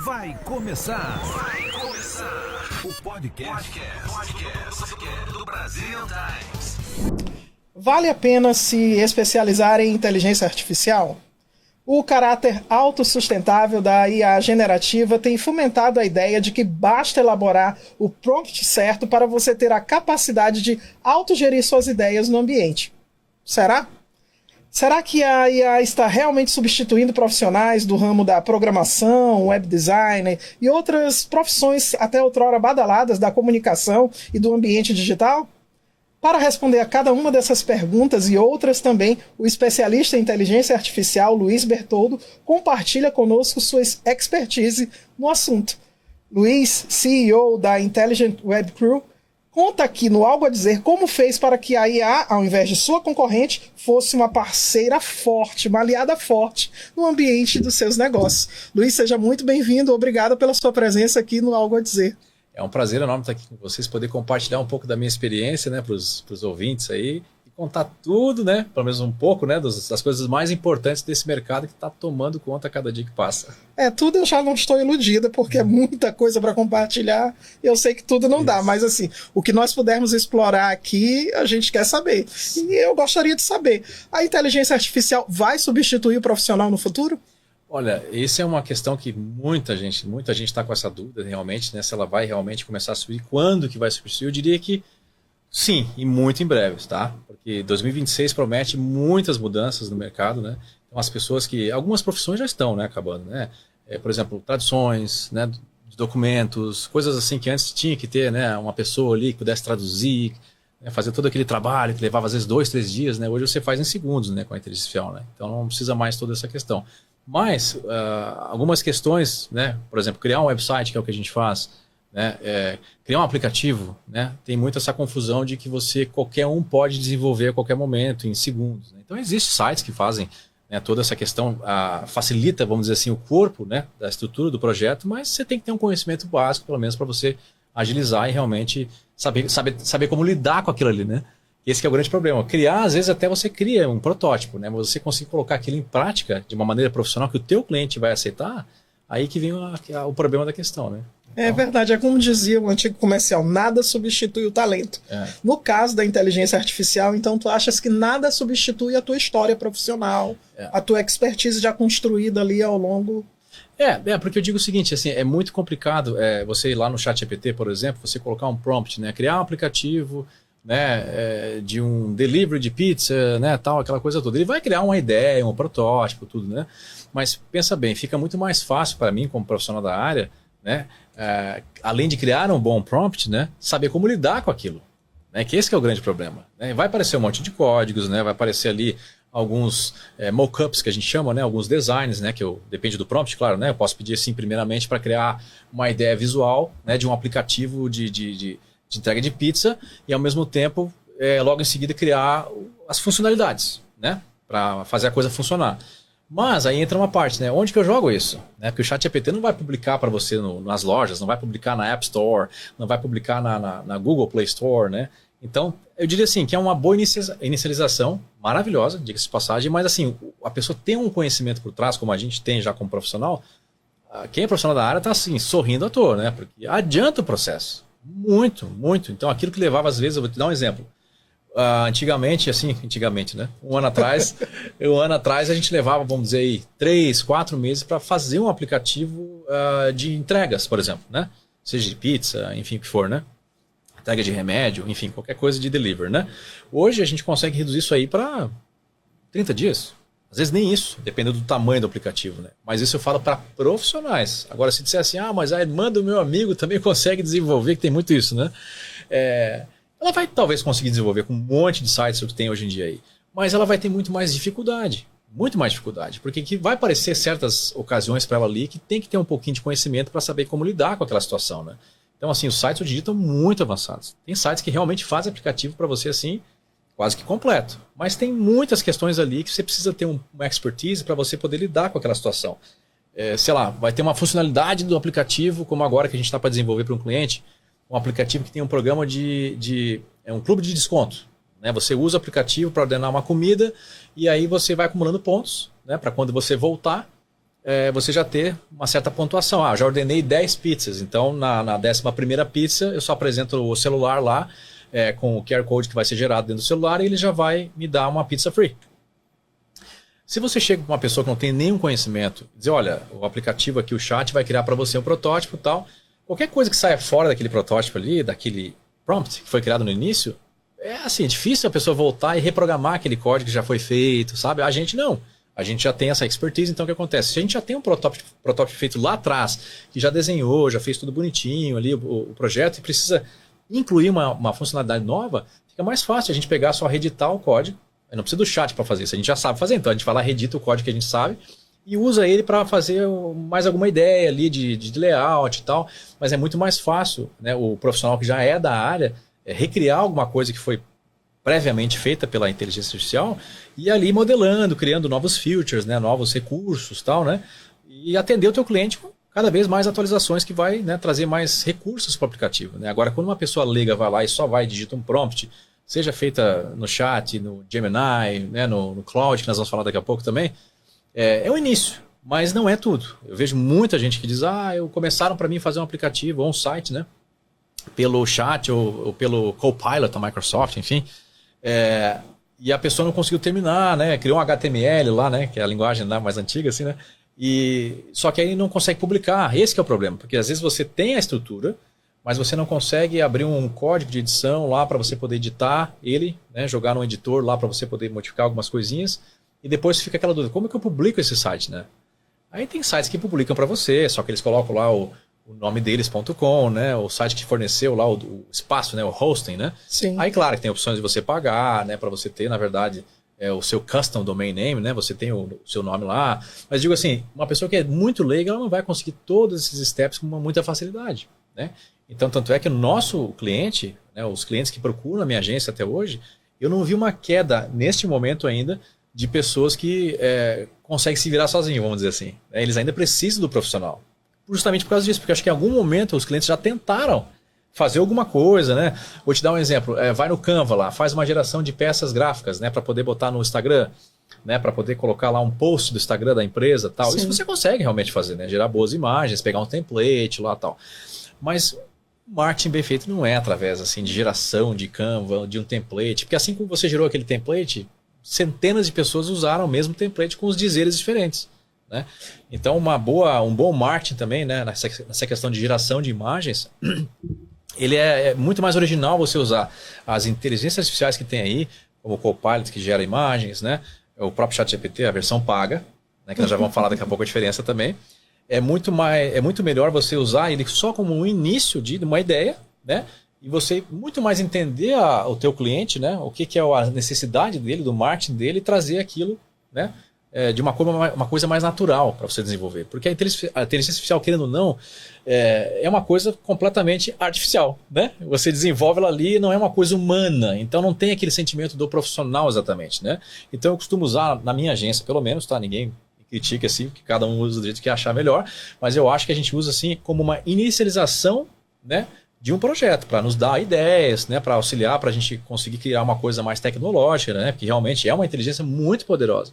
Vai começar o podcast do Brasil Times. Vale a pena se especializar em inteligência artificial? O caráter autossustentável da IA generativa tem fomentado a ideia de que basta elaborar o prompt certo para você ter a capacidade de autogerir suas ideias no ambiente. Será? Será que a IA está realmente substituindo profissionais do ramo da programação, web design e outras profissões até outrora badaladas da comunicação e do ambiente digital? Para responder a cada uma dessas perguntas e outras também, o especialista em inteligência artificial Luiz Bertoldo compartilha conosco sua expertise no assunto. Luiz, CEO da Intelligent Web Crew, conta aqui no Algo a Dizer como fez para que a IA, ao invés de sua concorrente, fosse uma parceira forte, uma aliada forte no ambiente dos seus negócios. Luiz, seja muito bem-vindo, obrigado pela sua presença aqui no Algo a Dizer. É um prazer enorme estar aqui com vocês, poder compartilhar um pouco da minha experiência, né, para os ouvintes aí, e contar tudo, né, pelo menos um pouco, né, das coisas mais importantes desse mercado que está tomando conta a cada dia que passa. Tudo eu já não estou iludida, porque é muita coisa para compartilhar, eu sei que tudo não dá, mas assim, o que nós pudermos explorar aqui, a gente quer saber. E eu gostaria de saber, a inteligência artificial vai substituir o profissional no futuro? Olha, essa é uma questão que muita gente está com essa dúvida realmente, né? Se ela vai realmente começar a subir, quando que vai substituir? Eu diria que sim, e muito em breve, tá? Porque 2026 promete muitas mudanças no mercado, né? Então as pessoas algumas profissões já estão, né, acabando, né? Por exemplo, traduções, né, de documentos, coisas assim que antes tinha que ter, né, uma pessoa ali que pudesse traduzir, né, fazer todo aquele trabalho que levava às vezes 2, 3 dias, né? Hoje você faz em segundos, né, com a inteligência artificial, né? Então não precisa mais toda essa questão. Mas algumas questões, né, por exemplo, criar um website, que é o que a gente faz, né, criar um aplicativo, né, tem muito essa confusão de que qualquer um pode desenvolver a qualquer momento, em segundos, né? Então existem sites que fazem, né, toda essa questão, facilita, vamos dizer assim, o corpo, né, da estrutura do projeto, mas você tem que ter um conhecimento básico, pelo menos para você agilizar e realmente saber como lidar com aquilo ali, né? Esse que é o grande problema. Criar, às vezes até você cria um protótipo, né? Mas você conseguir colocar aquilo em prática de uma maneira profissional que o teu cliente vai aceitar, aí que vem o problema da questão, né? É verdade, é como dizia o antigo comercial, nada substitui o talento. No caso da inteligência artificial, então tu achas que nada substitui a tua história profissional, a tua expertise já construída ali ao longo... Porque eu digo o seguinte, assim, é muito complicado você ir lá no ChatGPT, por exemplo, você colocar um prompt, né? Criar um aplicativo... né, de um delivery de pizza, né, tal, aquela coisa toda. Ele vai criar uma ideia, um protótipo, tudo, né? Mas pensa bem, fica muito mais fácil para mim, como profissional da área, né, além de criar um bom prompt, né, saber como lidar com aquilo, né, que esse que é o grande problema, né? Vai aparecer um monte de códigos, né, vai aparecer ali alguns mockups que a gente chama, né, alguns designs, né, depende do prompt, claro, né, eu posso pedir assim primeiramente para criar uma ideia visual, né, de um aplicativo de entrega de pizza e ao mesmo tempo logo em seguida criar as funcionalidades, né, para fazer a coisa funcionar. Mas aí entra uma parte, né, onde que eu jogo isso, né, porque o ChatGPT não vai publicar para você nas lojas, não vai publicar na App Store, não vai publicar na Google Play Store, né. Então eu diria assim que é uma boa inicialização, maravilhosa, diga-se de passagem, mas assim a pessoa tem um conhecimento por trás, como a gente tem já como profissional. Quem é profissional da área está assim sorrindo à toa, né, porque adianta o processo. Muito, muito. Então aquilo que levava às vezes, eu vou te dar um exemplo. Antigamente, né? Um ano atrás a gente levava, vamos dizer aí, 3, 4 meses para fazer um aplicativo de entregas, por exemplo, né? Seja de pizza, enfim, o que for, né? Entrega de remédio, enfim, qualquer coisa de delivery, né? Hoje a gente consegue reduzir isso aí para 30 dias. Às vezes nem isso, dependendo do tamanho do aplicativo, né? Mas isso eu falo para profissionais. Agora, se disser assim, mas a irmã do meu amigo também consegue desenvolver, que tem muito isso, né? Ela vai talvez conseguir desenvolver com um monte de sites que tem hoje em dia aí. Mas ela vai ter muito mais dificuldade. Porque que vai aparecer certas ocasiões para ela ali que tem que ter um pouquinho de conhecimento para saber como lidar com aquela situação, né? Então, assim, os sites hoje em dia estão muito avançados. Tem sites que realmente fazem aplicativo para você, assim, quase que completo. Mas tem muitas questões ali que você precisa ter uma expertise para você poder lidar com aquela situação. Sei lá, vai ter uma funcionalidade do aplicativo, como agora que a gente está para desenvolver para um cliente, um aplicativo que tem um programa um clube de desconto, né? Você usa o aplicativo para ordenar uma comida e aí você vai acumulando pontos, né? Para quando você voltar, você já ter uma certa pontuação. Já ordenei 10 pizzas, então na 11ª pizza eu só apresento o celular lá, com o QR Code que vai ser gerado dentro do celular, e ele já vai me dar uma pizza free. Se você chega com uma pessoa que não tem nenhum conhecimento, dizer, olha, o aplicativo aqui, o chat, vai criar para você um protótipo e tal, qualquer coisa que saia fora daquele protótipo ali, daquele prompt que foi criado no início, é assim, difícil a pessoa voltar e reprogramar aquele código que já foi feito, sabe? A gente não. A gente já tem essa expertise, então o que acontece? Se a gente já tem um protótipo feito lá atrás, que já desenhou, já fez tudo bonitinho ali, o projeto, e precisa incluir uma funcionalidade nova, fica mais fácil a gente pegar só reeditar o código. Eu não precisa do chat para fazer isso, a gente já sabe fazer, então a gente vai lá, reedita o código que a gente sabe e usa ele para fazer mais alguma ideia ali de layout e tal, mas é muito mais fácil, né, o profissional que já é da área recriar alguma coisa que foi previamente feita pela inteligência artificial e ali modelando, criando novos features, né, novos recursos e tal, né, e atender o teu cliente com cada vez mais atualizações que vai, né, trazer mais recursos para o aplicativo, né. Agora, quando uma pessoa leiga vai lá e só vai e digita um prompt, seja feita no chat, no Gemini, né, no Cloud, que nós vamos falar daqui a pouco também, é o início, mas não é tudo. Eu vejo muita gente que diz, começaram para mim fazer um aplicativo ou um site, né, pelo chat ou pelo Copilot da Microsoft, enfim, e a pessoa não conseguiu terminar, né, criou um HTML lá, né, que é a linguagem mais antiga, assim, né, só que aí não consegue publicar. Esse que é o problema, porque às vezes você tem a estrutura, mas você não consegue abrir um código de edição lá para você poder editar ele, né, jogar no editor lá para você poder modificar algumas coisinhas, e depois fica aquela dúvida, como é que eu publico esse site, né? Aí tem sites que publicam para você, só que eles colocam lá o nome deles.com, né, o site que forneceu lá o espaço, né, o hosting, né? Sim. Aí claro que tem opções de você pagar, né, para você ter, na verdade, o seu custom domain name, né, você tem o seu nome lá, mas digo assim, uma pessoa que é muito leiga, ela não vai conseguir todos esses steps com muita facilidade, né? Então, tanto é que o nosso cliente, né, os clientes que procuram a minha agência até hoje, eu não vi uma queda neste momento ainda de pessoas que conseguem se virar sozinhos, vamos dizer assim. Eles ainda precisam do profissional. Justamente por causa disso, porque acho que em algum momento os clientes já tentaram fazer alguma coisa, né? Vou te dar um exemplo. Vai no Canva lá, faz uma geração de peças gráficas, né, para poder botar no Instagram, né, para poder colocar lá um post do Instagram da empresa, tal. Sim. Isso você consegue realmente fazer, né? Gerar boas imagens, pegar um template lá, tal. Mas marketing bem feito não é através assim de geração de Canva, de um template, porque assim como você gerou aquele template, centenas de pessoas usaram o mesmo template com os dizeres diferentes, né? Então um bom marketing também, né, nessa questão de geração de imagens, ele é muito mais original você usar as inteligências artificiais que tem aí, como o Copilot que gera imagens, né, o próprio ChatGPT, a versão paga, né, que nós já vamos falar daqui a pouco a diferença também. É muito melhor você usar ele só como um início de uma ideia, né? E você muito mais entender o teu cliente, né? O que é a necessidade dele, do marketing dele, e trazer aquilo, né, de uma coisa mais natural para você desenvolver. Porque a inteligência artificial, querendo ou não, é uma coisa completamente artificial, né? Você desenvolve ela ali e não é uma coisa humana. Então não tem aquele sentimento do profissional exatamente, né? Então eu costumo usar na minha agência, pelo menos, tá? Ninguém critica assim, que cada um usa do jeito que achar melhor, mas eu acho que a gente usa assim como uma inicialização, né, de um projeto, para nos dar ideias, né, para auxiliar, para a gente conseguir criar uma coisa mais tecnológica, né, porque realmente é uma inteligência muito poderosa.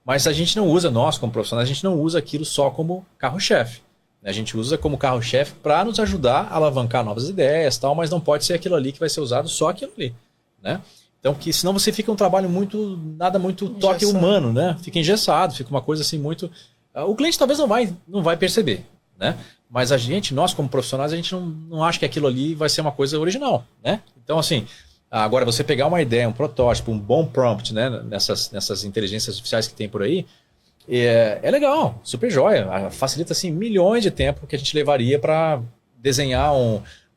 Mas a gente não usa, nós como profissionais, a gente não usa aquilo só como carro-chefe. A gente usa como carro-chefe para nos ajudar a alavancar novas ideias, tal, mas não pode ser aquilo ali que vai ser usado só aquilo ali, né? Então, porque senão você fica um trabalho nada muito toque humano, né? Fica engessado, fica uma coisa assim muito... O cliente talvez não vai perceber, né? Mas nós como profissionais, a gente não acha que aquilo ali vai ser uma coisa original, né? Então, assim, agora você pegar uma ideia, um protótipo, um bom prompt, né? Nessas inteligências artificiais que tem por aí, é legal, super jóia. Facilita, assim, milhões de tempo que a gente levaria para desenhar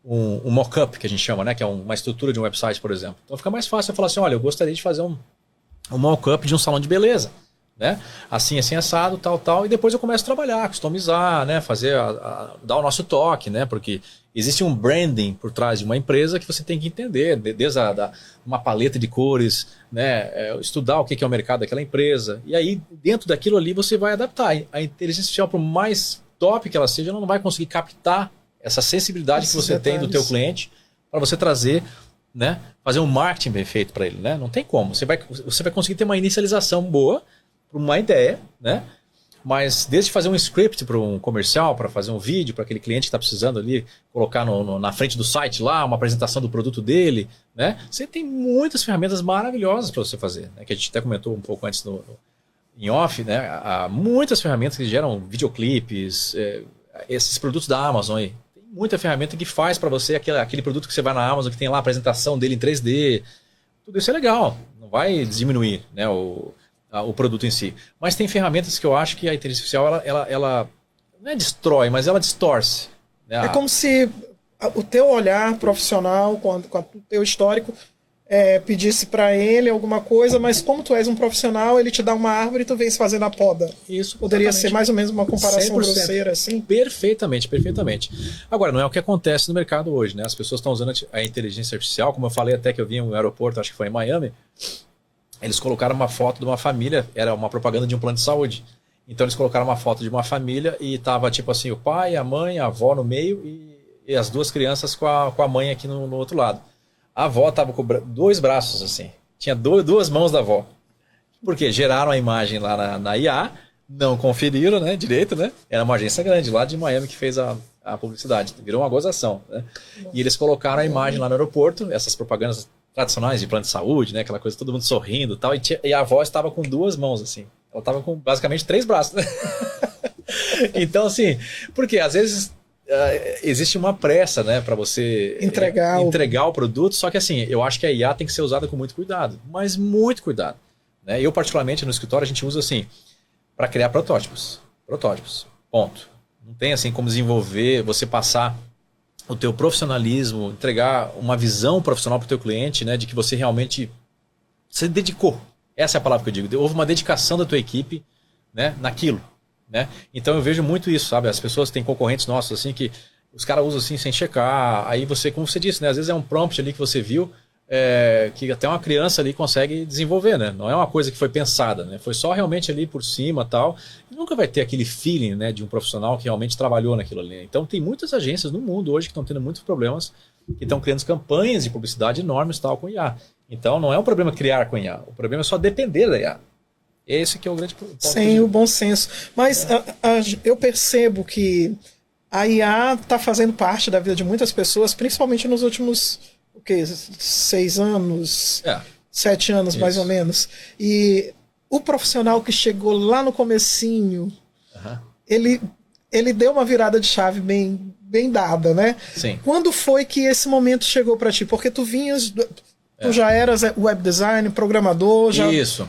um mock-up, que a gente chama, né? Que é uma estrutura de um website, por exemplo. Então fica mais fácil eu falar assim, olha, eu gostaria de fazer um mock-up de um salão de beleza, né? Assim, assado, tal, e depois eu começo a trabalhar, customizar, né? Fazer, dar o nosso toque, né? Porque existe um branding por trás de uma empresa que você tem que entender, desde uma paleta de cores, né? Estudar o que é o mercado daquela empresa, e aí dentro daquilo ali você vai adaptar. A inteligência artificial, por mais top que ela seja, ela não vai conseguir captar essa sensibilidade que você tem do teu cliente para você trazer, né, fazer um marketing bem feito para ele, né? Não tem como. Você vai conseguir ter uma inicialização boa para uma ideia, né? Mas desde fazer um script para um comercial, para fazer um vídeo para aquele cliente que está precisando ali, colocar na frente do site lá, uma apresentação do produto dele, né? Você tem muitas ferramentas maravilhosas para você fazer, né? Que a gente até comentou um pouco antes em off, né? Há muitas ferramentas que geram videoclipes, esses produtos da Amazon aí. Tem muita ferramenta que faz para você aquele produto que você vai na Amazon, que tem lá a apresentação dele em 3D. Tudo isso é legal, não vai diminuir, né, o produto em si. Mas tem ferramentas que eu acho que a inteligência artificial, ela não é destrói, mas ela distorce. Né? É como se o teu olhar profissional, com o teu histórico, pedisse para ele alguma coisa, mas como tu és um profissional, ele te dá uma árvore e tu vens fazendo a poda. Isso poderia exatamente. ser mais ou menos uma comparação 100%. grosseira, assim? Perfeitamente. Agora, não é o que acontece no mercado hoje, né? As pessoas estão usando a inteligência artificial, como eu falei até que eu vi em um aeroporto, acho que foi em Miami, eles colocaram uma foto de uma família, era uma propaganda de um plano de saúde. Então eles colocaram uma foto de uma família e tava tipo assim, o pai, a mãe, a avó no meio e as duas crianças com a mãe aqui no outro lado. A avó tava com 2 braços assim, tinha 2 mãos da avó. Porque geraram a imagem lá na IA, não conferiram, né, direito, né? Era uma agência grande lá de Miami que fez a publicidade, virou uma gozação, né? E eles colocaram a imagem lá no aeroporto, essas propagandas tradicionais de plano de saúde, né? Aquela coisa, todo mundo sorrindo e tal. E a avó estava com 2 mãos, assim. Ela estava com basicamente 3 braços, né? Então, assim, porque às vezes existe uma pressa, né? Para você entregar o produto. Só que, assim, eu acho que a IA tem que ser usada com muito cuidado. Mas muito cuidado. Né? Eu, particularmente, no escritório, a gente usa, assim, para criar protótipos. Protótipos. Ponto. Não tem, assim, como desenvolver, você passar o teu profissionalismo, entregar uma visão profissional para o teu cliente, né, de que você realmente se dedicou. Essa é a palavra que eu digo. Houve uma dedicação da tua equipe, né, naquilo. Né? Então eu vejo muito isso, sabe? As pessoas têm concorrentes nossos assim que os caras usam assim sem checar. Aí você, como você disse, né, às vezes é um prompt ali que você viu que até uma criança ali consegue desenvolver, né? Não é uma coisa que foi pensada, né? Foi só realmente ali por cima tal. E nunca vai ter aquele feeling, né, de um profissional que realmente trabalhou naquilo ali. Então tem muitas agências no mundo hoje que estão tendo muitos problemas, que estão criando campanhas de publicidade enormes tal com IA. Então não é um problema criar com IA, o problema é só depender da IA. Esse que é o grande ponto. Sem o bom senso. Mas eu percebo que a IA está fazendo parte da vida de muitas pessoas, principalmente nos últimos 6 anos, 7 anos, mais ou menos. E o profissional que chegou lá no comecinho, ele deu uma virada de chave bem dada, né? Sim. Quando foi que esse momento chegou para ti? Porque tu vinhas... Tu já eras web design, programador,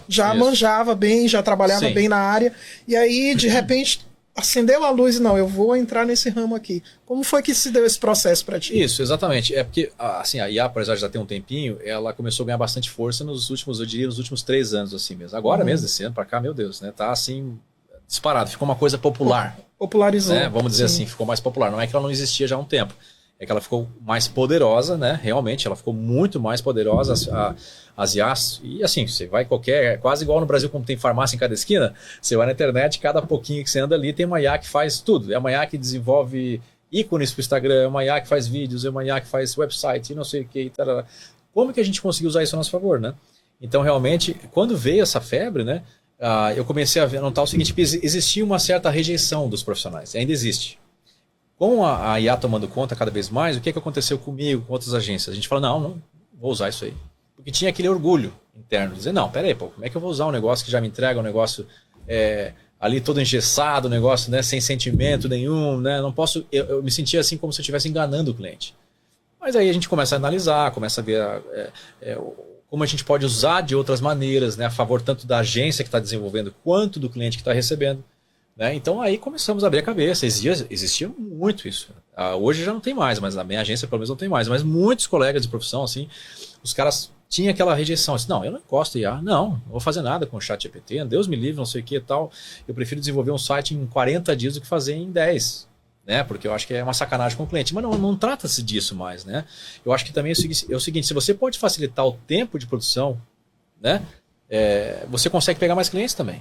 já manjava bem, já trabalhava bem na área. E aí, de repente, acendeu a luz e não, eu vou entrar nesse ramo aqui. Como foi que se deu esse processo para ti? Isso, exatamente. É porque assim, a IA, apesar de já ter um tempinho, ela começou a ganhar bastante força nos últimos, eu diria, nos últimos 3 anos, assim mesmo. Agora mesmo, esse ano para cá, meu Deus, né? Tá assim, disparado. Ficou uma coisa popular. Popularizou. Né? Vamos dizer assim, ficou mais popular. Não é que ela não existia já há um tempo. É que ela ficou mais poderosa, né? Realmente, ela ficou muito mais poderosa, as IAs. E assim, você vai quase igual no Brasil, como tem farmácia em cada esquina, você vai na internet, cada pouquinho que você anda ali, tem uma IA que faz tudo. É uma IA que desenvolve ícones para o Instagram, é uma IA que faz vídeos, é uma IA que faz website e não sei o que. Tarará. Como que a gente conseguiu usar isso a nosso favor, né? Então, realmente, quando veio essa febre, né? Eu comecei a notar o seguinte, que existia uma certa rejeição dos profissionais, ainda existe. Com a IA tomando conta cada vez mais, o que aconteceu comigo, com outras agências? A gente fala, não vou usar isso aí. Porque tinha aquele orgulho interno, dizer, não, peraí, como é que eu vou usar um negócio que já me entrega um negócio ali todo engessado, um negócio, né, sem sentimento nenhum, né? Não posso, eu me sentia assim como se eu estivesse enganando o cliente. Mas aí a gente começa a analisar, começa a ver como a gente pode usar de outras maneiras, né, a favor tanto da agência que está desenvolvendo, quanto do cliente que está recebendo. Né? Então aí começamos a abrir a cabeça, existia muito isso. Hoje já não tem mais, mas na minha agência pelo menos não tem mais. Mas muitos colegas de profissão, assim, os caras tinham aquela rejeição. Assim, não, eu não encosto IA, não vou fazer nada com o ChatGPT, Deus me livre, não sei o que e tal. Eu prefiro desenvolver um site em 40 dias do que fazer em 10. Né? Porque eu acho que é uma sacanagem com o cliente. Mas não trata-se disso mais. Né? Eu acho que também é o seguinte, se você pode facilitar o tempo de produção, né? Você consegue pegar mais clientes também.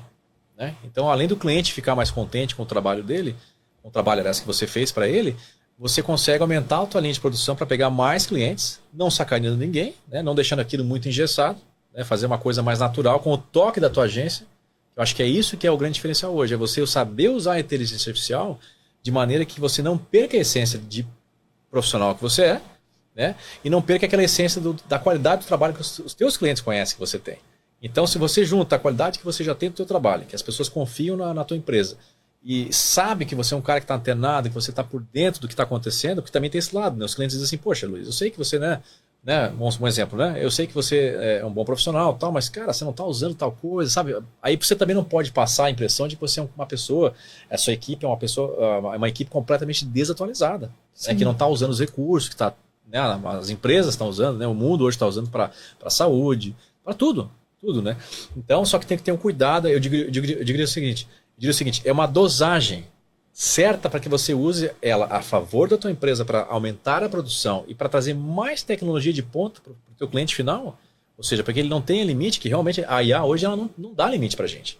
Né? Então, além do cliente ficar mais contente com o trabalho dele, com o trabalho que você fez para ele, você consegue aumentar a tua linha de produção para pegar mais clientes, não sacaneando ninguém, né? Não deixando aquilo muito engessado, né? Fazer uma coisa mais natural, com o toque da tua agência, Eu acho que é isso que é o grande diferencial hoje, é você saber usar a inteligência artificial de maneira que você não perca a essência de profissional que você é, né? E não perca aquela essência da qualidade do trabalho que os teus clientes conhecem que você tem. Então, se você junta a qualidade que você já tem do teu trabalho, que as pessoas confiam na tua empresa, e sabe que você é um cara que está antenado, que você está por dentro do que está acontecendo, porque também tem esse lado, né? Os clientes dizem assim, poxa, Luiz, eu sei que você, né, um exemplo, né? Eu sei que você é um bom profissional, tal, mas, cara, você não está usando tal coisa, sabe? Aí você também não pode passar a impressão de que você é uma pessoa, a sua equipe é uma equipe completamente desatualizada, né? Que não está usando os recursos, que tá, né? As empresas estão usando, né? O mundo hoje está usando para saúde, para tudo, né? Então, só que tem que ter um cuidado. Eu diria o seguinte, é uma dosagem certa para que você use ela a favor da tua empresa para aumentar a produção e para trazer mais tecnologia de ponta para o teu cliente final, ou seja, para que ele não tenha limite, que realmente a IA hoje ela não dá limite para a gente,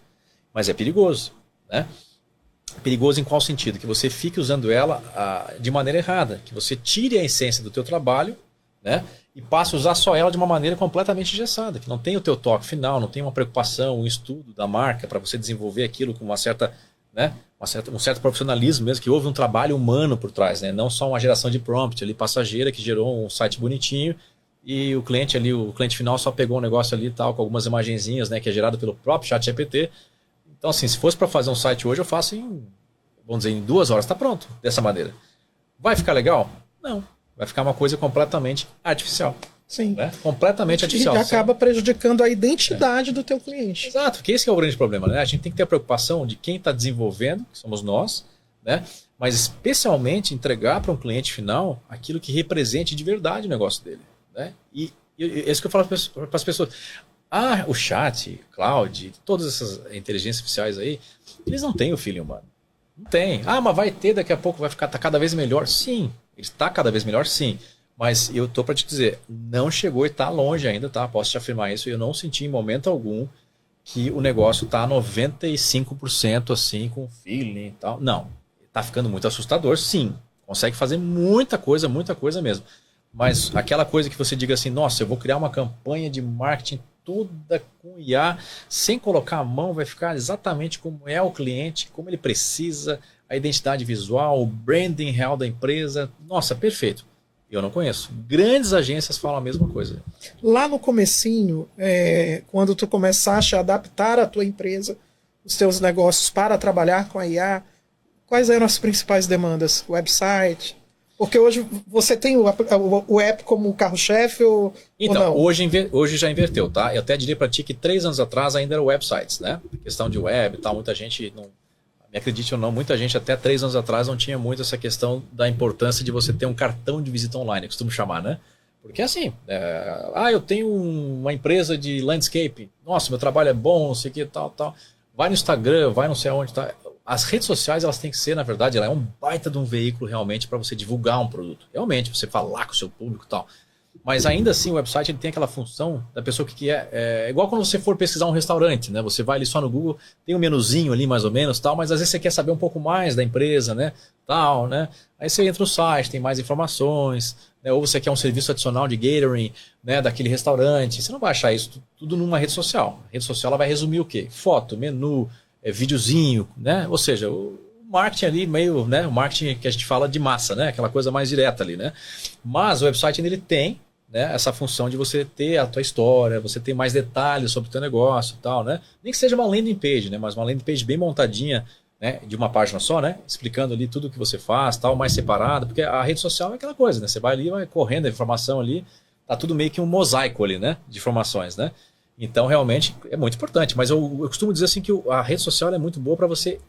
mas é perigoso, né? Perigoso em qual sentido? Que você fique usando ela de maneira errada, que você tire a essência do teu trabalho, né? E passe a usar só ela de uma maneira completamente engessada, que não tem o teu toque final, não tem uma preocupação, um estudo da marca para você desenvolver aquilo com uma certa, né, um certo profissionalismo mesmo, que houve um trabalho humano por trás, né? Não só uma geração de prompt ali passageira que gerou um site bonitinho e o cliente final só pegou um negócio ali tal, com algumas imagenzinhas, né, que é gerado pelo próprio ChatGPT. Então assim, se fosse para fazer um site hoje, eu faço vamos dizer, em 2 horas, está pronto, dessa maneira. Vai ficar legal? Não. Vai ficar uma coisa completamente artificial. Sim. Né? Completamente artificial. E acaba prejudicando a identidade do teu cliente. Exato, porque esse é o grande problema, né? A gente tem que ter a preocupação de quem está desenvolvendo, que somos nós, né? Mas especialmente entregar para um cliente final aquilo que represente de verdade o negócio dele. Né? E é isso que eu falo para as pessoas. O chat, cloud, todas essas inteligências artificiais aí, eles não têm o feeling humano. Não tem. Mas vai ter, daqui a pouco vai ficar cada vez melhor. Sim. Ele está cada vez melhor, sim. Mas eu estou para te dizer, não chegou e está longe ainda, tá? Posso te afirmar isso. Eu não senti em momento algum que o negócio está 95% assim, com feeling e tal. Não. Está ficando muito assustador, sim. Consegue fazer muita coisa mesmo. Mas aquela coisa que você diga assim, nossa, eu vou criar uma campanha de marketing toda com IA, sem colocar a mão, vai ficar exatamente como é o cliente, como ele precisa, a identidade visual, o branding real da empresa. Nossa, perfeito. Eu não conheço. Grandes agências falam a mesma coisa. Lá no comecinho, quando tu começaste a adaptar a tua empresa, os teus negócios para trabalhar com a IA, quais eram as principais demandas? Website? Porque hoje você tem o app como carro-chefe ou não? Hoje já inverteu, tá? Eu até diria para ti que 3 anos atrás ainda era websites, né? Questão de web e tal, muita gente não... Me acredite ou não, muita gente até 3 anos atrás não tinha muito essa questão da importância de você ter um cartão de visita online, eu costumo chamar, né? Porque assim, eu tenho uma empresa de landscape, nossa, meu trabalho é bom, não sei o que, tal. Vai no Instagram, vai não sei aonde, tá? As redes sociais, elas têm que ser, na verdade, ela é um baita de um veículo realmente para você divulgar um produto. Realmente, você falar com o seu público e tal. Mas ainda assim, o website ele tem aquela função da pessoa que é igual quando você for pesquisar um restaurante, né? Você vai ali só no Google, tem um menuzinho ali mais ou menos, tal, mas às vezes você quer saber um pouco mais da empresa, né? Tal, né? Aí você entra no site, tem mais informações, né? Ou você quer um serviço adicional de catering, né? Daquele restaurante. Você não vai achar isso tudo numa rede social. A rede social ela vai resumir o quê? Foto, menu, videozinho, né? Ou seja, o marketing ali meio, né? O marketing que a gente fala de massa, né? Aquela coisa mais direta ali, né? Mas o website ele tem, né, essa função de você ter a tua história, você ter mais detalhes sobre o teu negócio e tal, né? Nem que seja uma landing page, né? Mas uma landing page bem montadinha, né? De uma página só, né? Explicando ali tudo o que você faz, tal, mais separado, porque a rede social é aquela coisa, né? Você vai ali, vai correndo a informação ali, tá tudo meio que um mosaico ali, né? De informações, né? Então, realmente, é muito importante. Mas eu costumo dizer assim que a rede social é muito boa para você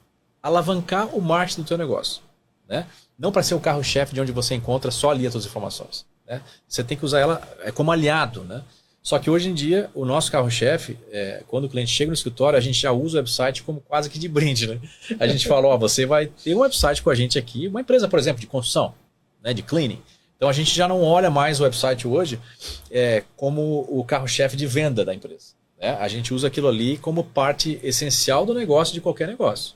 alavancar o marketing do teu negócio, né? Não para ser o carro-chefe de onde você encontra só ali as suas informações. Né? Você tem que usar ela como aliado, né? Só que hoje em dia o nosso carro-chefe, quando o cliente chega no escritório, a gente já usa o website como quase que de brinde, né? A gente fala, você vai ter um website com a gente aqui, uma empresa, por exemplo, de construção, né? De cleaning. Então a gente já não olha mais o website hoje como o carro-chefe de venda da empresa, né? A gente usa aquilo ali como parte essencial do negócio, de qualquer negócio.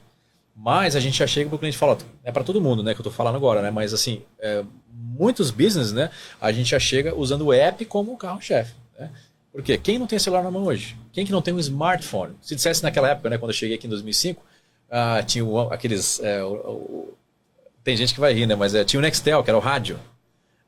Mas a gente já chega para o cliente e fala, é para todo mundo, né, que eu estou falando agora, né? Mas assim, muitos business, né, a gente já chega usando o app como o carro-chefe, né? Por quê? Quem não tem celular na mão hoje? Quem que não tem um smartphone? Se dissesse naquela época, né, quando eu cheguei aqui em 2005, tinha aqueles... tem gente que vai rir, né? Mas tinha o Nextel, que era o rádio.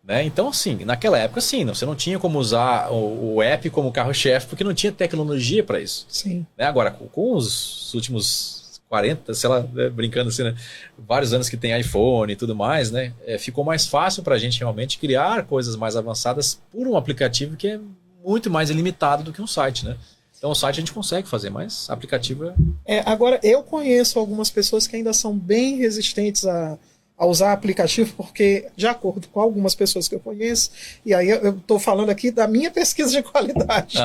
Né? Então, assim, naquela época, sim, você não tinha como usar o app como carro-chefe, porque não tinha tecnologia para isso. Sim. Né? Agora, com os últimos 40, sei lá, né, brincando assim, né, vários anos que tem iPhone e tudo mais, né, ficou mais fácil para a gente realmente criar coisas mais avançadas por um aplicativo que é muito mais ilimitado do que um site, né? Então o site a gente consegue fazer, mas aplicativo Agora, eu conheço algumas pessoas que ainda são bem resistentes a usar aplicativo, porque, de acordo com algumas pessoas que eu conheço, e aí eu estou falando aqui da minha pesquisa de qualidade,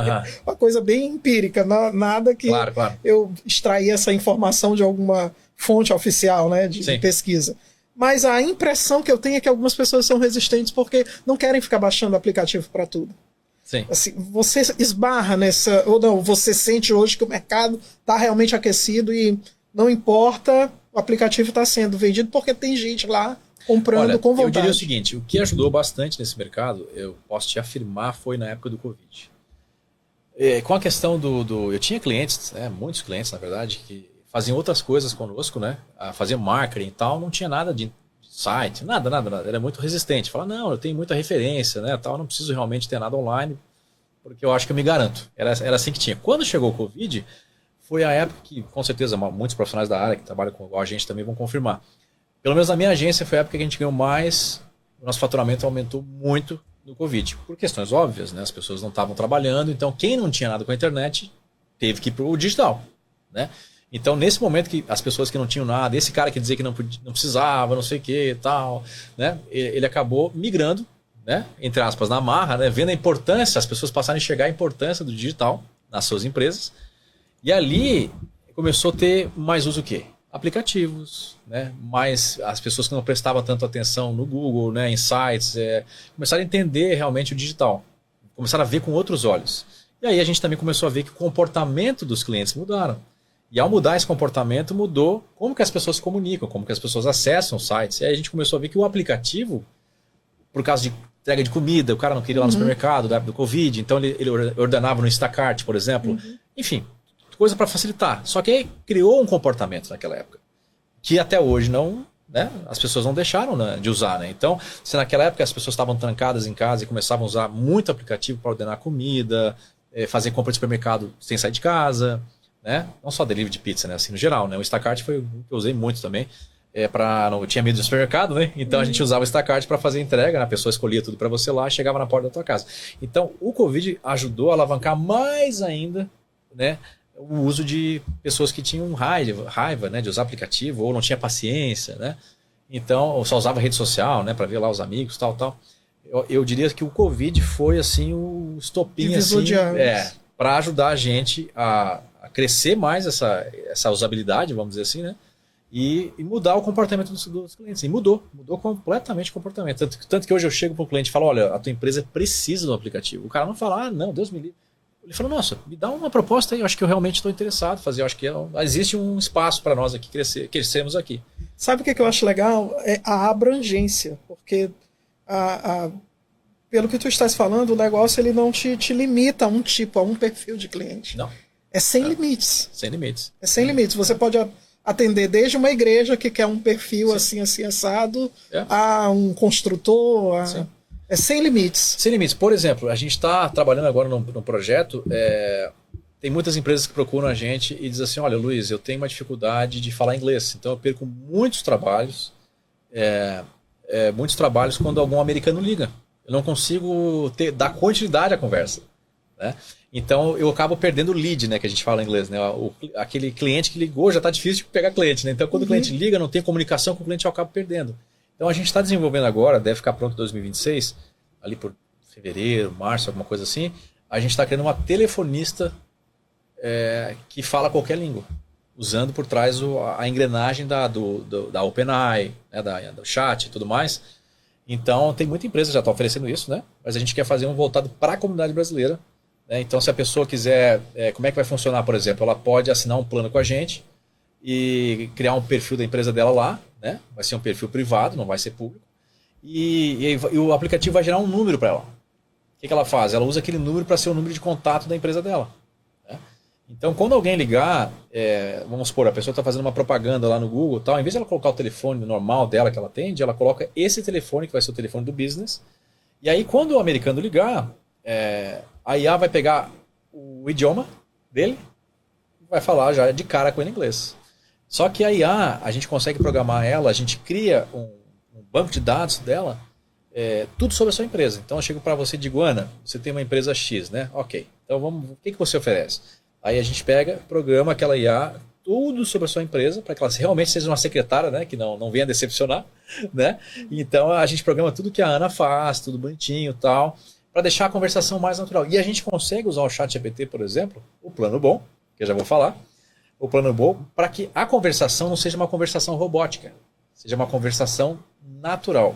uma coisa bem empírica, nada que claro. eu extraí essa informação de alguma fonte oficial, né, de pesquisa. Mas a impressão que eu tenho é que algumas pessoas são resistentes porque não querem ficar baixando aplicativo para tudo. Sim. Assim, você esbarra nessa, ou não, você sente hoje que o mercado está realmente aquecido e não importa, o aplicativo está sendo vendido porque tem gente lá comprando com vontade. Eu diria o seguinte, o que ajudou bastante nesse mercado, eu posso te afirmar, foi na época do Covid. Com a questão eu tinha clientes, né, muitos clientes na verdade, que faziam outras coisas conosco, né, faziam marketing e tal, não tinha nada de site, nada, era muito resistente. Fala, não, eu tenho muita referência, né, tal, não preciso realmente ter nada online, porque eu acho que eu me garanto. Era assim que tinha. Quando chegou o Covid, foi a época que, com certeza, muitos profissionais da área que trabalham com a gente também vão confirmar. Pelo menos na minha agência foi a época que a gente ganhou mais, o nosso faturamento aumentou muito no Covid. Por questões óbvias, né, as pessoas não estavam trabalhando, então quem não tinha nada com a internet teve que ir para o digital, né? Então, nesse momento que as pessoas que não tinham nada, esse cara que dizia que não precisava, não sei o que e tal, né, ele acabou migrando, né, entre aspas, na marra, né, vendo a importância, as pessoas passaram a enxergar a importância do digital nas suas empresas. E ali começou a ter mais uso o quê? Aplicativos, né, mais as pessoas que não prestavam tanto atenção no Google, né, em sites, começaram a entender realmente o digital, começaram a ver com outros olhos. E aí a gente também começou a ver que o comportamento dos clientes mudaram. E ao mudar esse comportamento, mudou como que as pessoas se comunicam, como que as pessoas acessam os sites. E aí a gente começou a ver que o aplicativo, por causa de entrega de comida, o cara não queria ir lá no supermercado da época do Covid, então ele ordenava no Instacart, por exemplo. Enfim, coisa para facilitar. Só que aí criou um comportamento naquela época, que até hoje não, né, as pessoas não deixaram, né, de usar. Né? Então, se naquela época as pessoas estavam trancadas em casa e começavam a usar muito aplicativo para ordenar comida, fazer compra de supermercado sem sair de casa... Né? Não só delivery de pizza, né? Assim, no geral, né? O Instacart foi o que eu usei muito também. Não tinha medo do supermercado, né? Então a gente usava o Instacart para fazer entrega, né? A pessoa escolhia tudo para você lá, chegava na porta da tua casa. Então o Covid ajudou a alavancar mais ainda, né, o uso de pessoas que tinham raiva, né, de usar aplicativo ou não tinha paciência, né? Então, ou só usava rede social, né, para ver lá os amigos, tal. Eu diria que o Covid foi assim o estopim assim, para ajudar a gente a crescer mais essa usabilidade, vamos dizer assim, né? E mudar o comportamento dos clientes. E mudou completamente o comportamento. Tanto que hoje eu chego para o cliente e falo, olha, a tua empresa precisa do aplicativo. O cara não fala, não, Deus me livre. Ele fala, nossa, me dá uma proposta aí, eu acho que eu realmente estou interessado em fazer, eu acho que existe um espaço para nós aqui crescermos aqui. Sabe o que eu acho legal? É a abrangência, porque pelo que tu estás falando, o negócio ele não te limita a um tipo, a um perfil de cliente. Não. É sem limites. Sem limites. É sem limites. Você pode atender desde uma igreja que quer um perfil assim assado, a um construtor. É sem limites. Sem limites. Por exemplo, a gente está trabalhando agora num projeto, tem muitas empresas que procuram a gente e dizem assim, olha, Luiz, eu tenho uma dificuldade de falar inglês, então eu perco muitos trabalhos quando algum americano liga. Eu não consigo dar continuidade à conversa, né? Então eu acabo perdendo o lead, né, que a gente fala em inglês, né? Aquele cliente que ligou já está difícil de pegar cliente, né? Então quando o cliente liga, não tem comunicação com o cliente, eu acabo perdendo. Então a gente está desenvolvendo agora, deve ficar pronto em 2026, ali por fevereiro, março, alguma coisa assim. A gente está criando uma telefonista que fala qualquer língua, usando por trás a engrenagem da OpenAI, né, do chat e tudo mais. Então tem muita empresa que já está oferecendo isso, né? Mas a gente quer fazer um voltado para a comunidade brasileira. Então, se a pessoa quiser, como é que vai funcionar, por exemplo? Ela pode assinar um plano com a gente e criar um perfil da empresa dela lá, né? Vai ser um perfil privado, não vai ser público. E o aplicativo vai gerar um número para ela. que ela faz? Ela usa aquele número para ser o número de contato da empresa dela. Né? Então, quando alguém ligar, vamos supor, a pessoa está fazendo uma propaganda lá no Google, tal, em vez de ela colocar o telefone normal dela que ela atende, ela coloca esse telefone, que vai ser o telefone do business. E aí, quando o americano ligar, a IA vai pegar o idioma dele e vai falar já de cara com ele em inglês. Só que a IA, a gente consegue programar ela, a gente cria um banco de dados dela, tudo sobre a sua empresa. Então eu chego para você e digo, Ana, você tem uma empresa X, né? Ok, então o que você oferece? Aí a gente pega, programa aquela IA, tudo sobre a sua empresa, para que ela realmente seja uma secretária, né? Que não venha decepcionar, né? Então a gente programa tudo que a Ana faz, tudo bonitinho e tal, para deixar a conversação mais natural. E a gente consegue usar o ChatGPT, por exemplo, o plano bom, que eu já vou falar, o plano bom, para que a conversação não seja uma conversação robótica, seja uma conversação natural.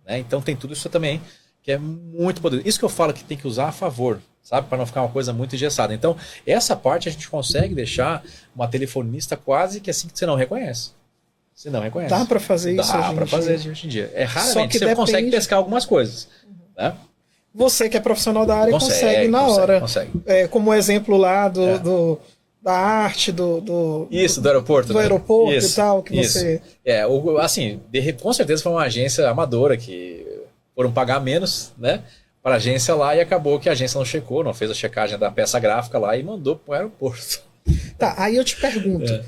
Né? Então tem tudo isso também, que é muito poderoso. Isso que eu falo que tem que usar a favor, sabe? Para não ficar uma coisa muito engessada. Então, essa parte a gente consegue deixar uma telefonista quase que assim que você não reconhece. Você não reconhece. Dá para fazer isso hoje em dia? Dá para fazer hoje em dia. Raramente Só que você consegue pescar algumas coisas. Né? Você que é profissional da área consegue na hora. Consegue. Como exemplo lá da arte, Isso, do aeroporto. Do né? aeroporto isso, e tal, que isso. você... Assim, com certeza foi uma agência amadora que foram pagar menos, né? Para a agência lá e acabou que a agência não checou, não fez a checagem da peça gráfica lá e mandou para o aeroporto. Tá, aí eu te pergunto,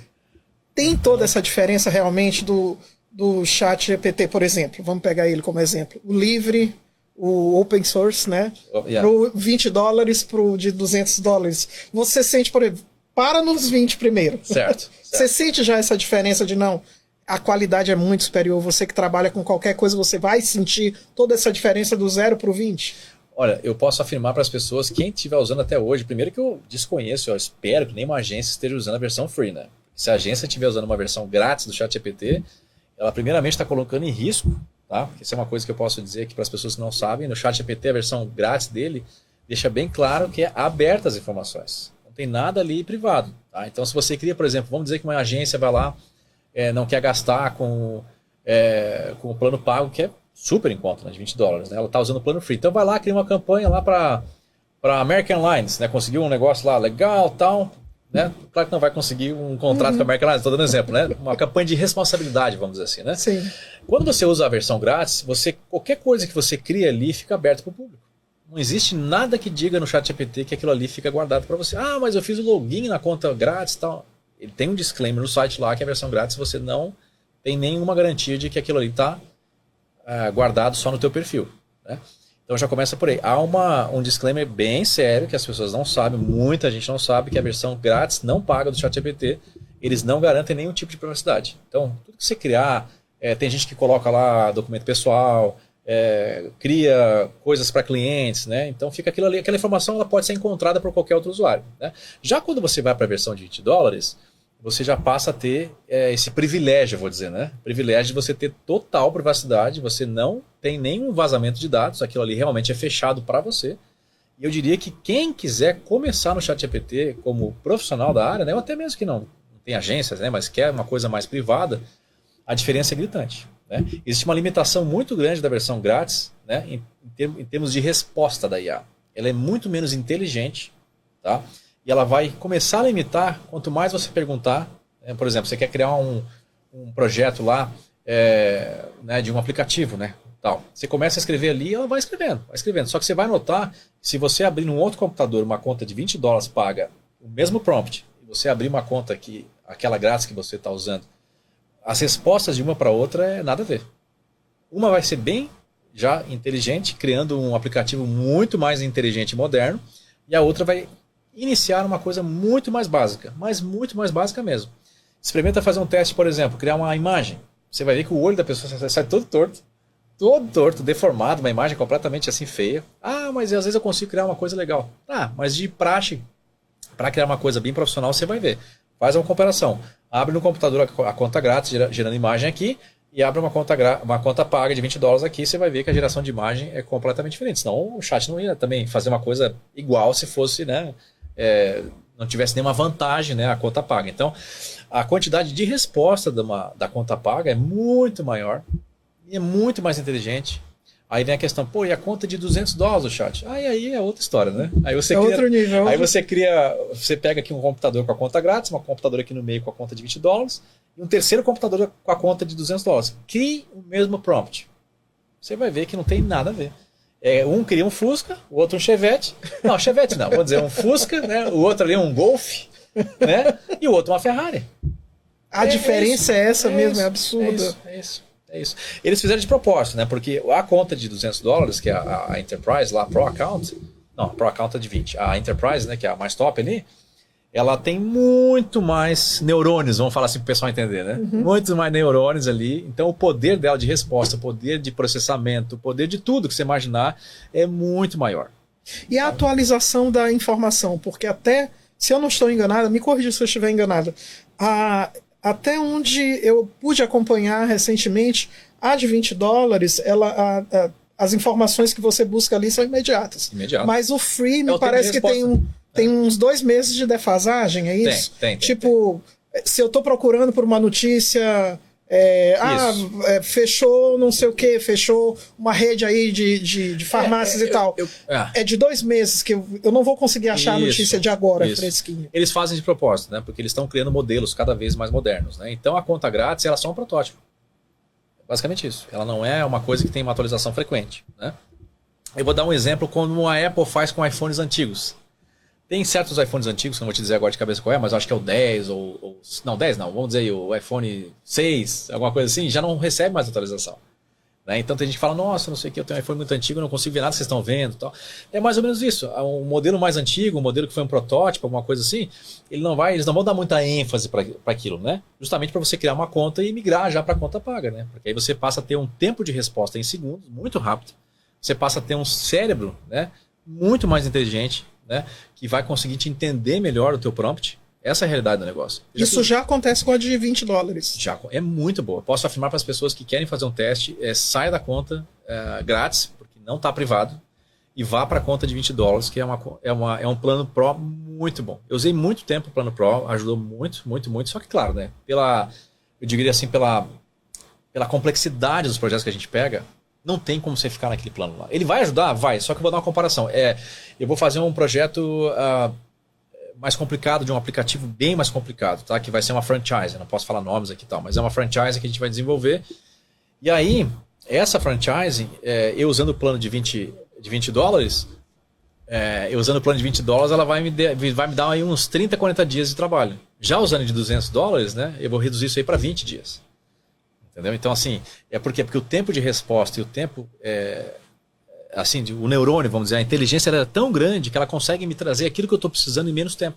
tem toda essa diferença realmente do ChatGPT, por exemplo? Vamos pegar ele como exemplo. O livre, o open source, né? Pro $20, pro de $200. Você sente, por exemplo, para nos 20 primeiro. Certo. Você sente já essa diferença de não, a qualidade é muito superior, você que trabalha com qualquer coisa, você vai sentir toda essa diferença do 0 pro 20? Olha, eu posso afirmar para as pessoas, quem estiver usando até hoje, primeiro que eu desconheço, eu espero que nenhuma agência esteja usando a versão free, né? Se a agência estiver usando uma versão grátis do ChatGPT, ela primeiramente está colocando em risco, tá? Isso é uma coisa que eu posso dizer aqui para as pessoas que não sabem, no ChatGPT a versão grátis dele deixa bem claro que é aberta as informações. Não tem nada ali privado, tá? Então se você cria, por exemplo, vamos dizer que uma agência vai lá, não quer gastar com o plano pago, que é super em conta, né, de $20, né? Ela está usando o plano free. Então vai lá, cria uma campanha lá para American Airlines, né? Conseguiu um negócio lá legal, tal, né? Claro que não vai conseguir um contrato com a American Airlines, estou dando exemplo, né? Uma campanha de responsabilidade, vamos dizer assim, né? Sim. Quando você usa a versão grátis, qualquer coisa que você cria ali fica aberta para o público. Não existe nada que diga no ChatGPT que aquilo ali fica guardado para você. Ah, mas eu fiz o login na conta grátis e tal. Ele tem um disclaimer no site lá que a versão grátis você não tem nenhuma garantia de que aquilo ali está guardado só no teu perfil. Né? Então já começa por aí. Há um disclaimer bem sério que as pessoas não sabem, muita gente não sabe, que a versão grátis não paga do ChatGPT, eles não garantem nenhum tipo de privacidade. Então, tudo que você criar, tem gente que coloca lá documento pessoal, cria coisas para clientes, né? Então fica aquilo ali, aquela informação ela pode ser encontrada por qualquer outro usuário. Né? Já quando você vai para a versão de $20, você já passa a ter esse privilégio, eu vou dizer, né? Privilégio de você ter total privacidade, você não tem nenhum vazamento de dados, aquilo ali realmente é fechado para você. E eu diria que quem quiser começar no ChatGPT como profissional da área, né? Ou até mesmo que não tem agências, né? Mas quer uma coisa mais privada, a diferença é gritante. Né? Existe uma limitação muito grande da versão grátis, né? em termos de resposta da IA. Ela é muito menos inteligente, tá? E ela vai começar a limitar quanto mais você perguntar. Por exemplo, você quer criar um projeto lá né, de um aplicativo, né? Tal. Você começa a escrever ali e ela vai escrevendo. Só que você vai notar que se você abrir num outro computador uma conta de $20 paga o mesmo prompt, e você abrir uma conta aquela grátis que você está usando, as respostas de uma para outra é nada a ver. Uma vai ser bem já inteligente, criando um aplicativo muito mais inteligente e moderno, e a outra vai iniciar uma coisa muito mais básica, mas muito mais básica mesmo. Experimenta fazer um teste, por exemplo, criar uma imagem. Você vai ver que o olho da pessoa sai todo torto, deformado, uma imagem completamente assim feia. Ah, mas às vezes eu consigo criar uma coisa legal. Ah, mas de praxe, para criar uma coisa bem profissional, você vai ver. Faz uma comparação. Abre no computador a conta grátis, gerando imagem aqui, e abre uma conta paga de $20 aqui, você vai ver que a geração de imagem é completamente diferente. Senão o chat não ia também fazer uma coisa igual se fosse, né, não tivesse nenhuma vantagem, né, a conta paga. Então, a quantidade de resposta da conta paga é muito maior, e é muito mais inteligente, Aí vem a questão, pô, e a conta de $200 o chat? Aí é outra história, né? Aí você É outro nível. Aí você pega aqui um computador com a conta grátis, uma computadora aqui no meio com a conta de $20 e um terceiro computador com a conta de $200. Crie o mesmo prompt. Você vai ver que não tem nada a ver. Um cria um Fusca, o outro um Chevette. Não, Chevette não, vou dizer um Fusca, né? O outro ali um Golf, né? E o outro uma Ferrari. A diferença é essa mesmo, isso, é absurda. É isso. Eles fizeram de propósito, né? Porque a conta de $200, que é a Enterprise, lá, a Pro Account, não, a Pro Account é de 20. A Enterprise, né, que é a mais top ali, ela tem muito mais neurônios, vamos falar assim para o pessoal entender, né? Muitos mais neurônios ali. Então o poder dela de resposta, o poder de processamento, o poder de tudo que você imaginar é muito maior. E a atualização da informação, porque até, se eu não estou enganado, me corrija se eu estiver enganado, até onde eu pude acompanhar recentemente, a de $20, as informações que você busca ali são imediatas. Imediato. Mas o free me parece que tem uns 2 meses de defasagem, é isso? Tem. Tipo, se eu estou procurando por uma notícia... fechou não sei o que, fechou uma rede aí de farmácias e tal. É de 2 meses que eu não vou conseguir achar a notícia de agora, fresquinha. Eles fazem de propósito, né? Porque eles estão criando modelos cada vez mais modernos, né? Então a conta grátis ela é só um protótipo. Basicamente isso. Ela não é uma coisa que tem uma atualização frequente, né? Eu vou dar um exemplo como a Apple faz com iPhones antigos. Tem certos iPhones antigos, que eu não vou te dizer agora de cabeça qual é, mas eu acho que é o 10 não, 10 não, vamos dizer aí, o iPhone 6, alguma coisa assim, já não recebe mais atualização. Né? Então tem gente que fala, nossa, não sei o que, eu tenho um iPhone muito antigo, eu não consigo ver nada que vocês estão vendo e tal. É mais ou menos isso. Um modelo mais antigo, um modelo que foi um protótipo, alguma coisa assim, eles não vão dar muita ênfase para aquilo, né? Justamente para você criar uma conta e migrar já para a conta paga, né? Porque aí você passa a ter um tempo de resposta em segundos, muito rápido. Você passa a ter um cérebro, né, muito mais inteligente, né, que vai conseguir te entender melhor o teu prompt. Essa é a realidade do negócio. Isso já acontece com a de $20. Já é muito boa. Posso afirmar para as pessoas que querem fazer um teste, saia da conta grátis, porque não está privado, e vá para a conta de $20, que é um plano Pro muito bom. Eu usei muito tempo o plano Pro, ajudou muito, muito, muito. Só que, claro, né, eu diria assim, pela complexidade dos projetos que a gente pega, não tem como você ficar naquele plano lá. Ele vai ajudar? Vai, só que eu vou dar uma comparação. Eu vou fazer um projeto mais complicado, de um aplicativo bem mais complicado, tá? Que vai ser uma franchise, não posso falar nomes aqui e tal, mas é uma franchise que a gente vai desenvolver. E aí, essa franchise, eu usando o plano de $20, ela vai me dar aí uns 30, 40 dias de trabalho. Já usando de $200, né, eu vou reduzir isso aí para 20 dias. Entendeu? Então, assim, porque o tempo de resposta e o tempo, o neurônio, vamos dizer, a inteligência ela é tão grande que ela consegue me trazer aquilo que eu estou precisando em menos tempo.